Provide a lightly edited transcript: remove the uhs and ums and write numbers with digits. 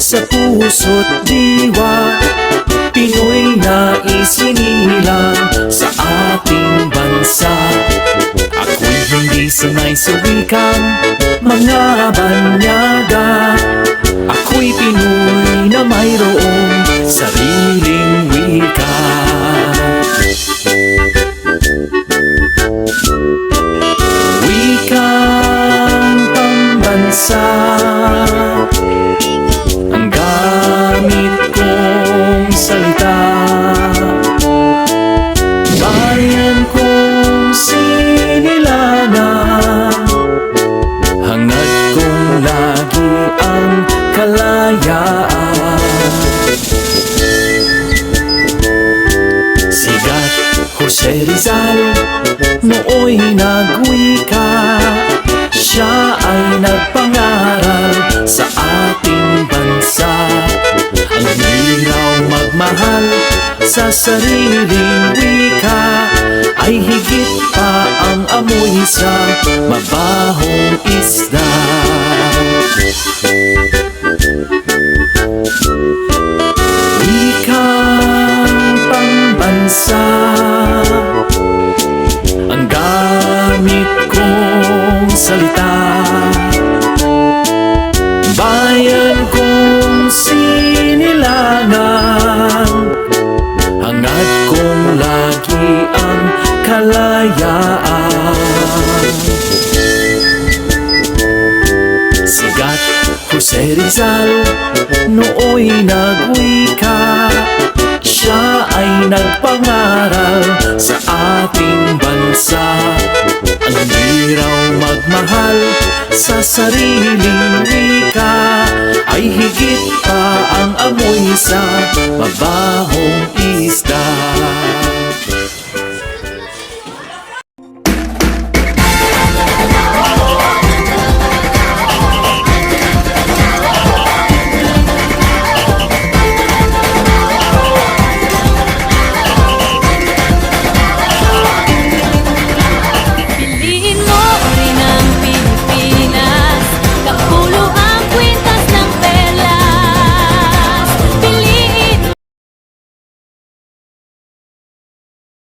sa puso't diwa, Pinoy na isinilang sa ating bansa. Ako'y hindi sanay sa wikang mga banyaga. Ako'y Pinoy na mayroong sariling wika. Wikang pambansa ang gamit kong salita. Bayan kong sinilangan, hangad kong lagi ang kalayaan. Sigat Jose Rizal nooy nagwika, siya ay nagpangaral sa ating bansa. Ang linaw magmahal sa sariling wika ay higit pa ang amoy sa mabahong isda. Wikang pambansa ang gamit kong salita. Bayan kong sinilangan, hangad kong lagi ang kalayaan. Sigat Jose Rizal nooy nagwika, siya ay nagpangaral sa ating bansa. Ang liraw magmahal sa sariling wika ay higit pa ang amoy sa mabahong isda.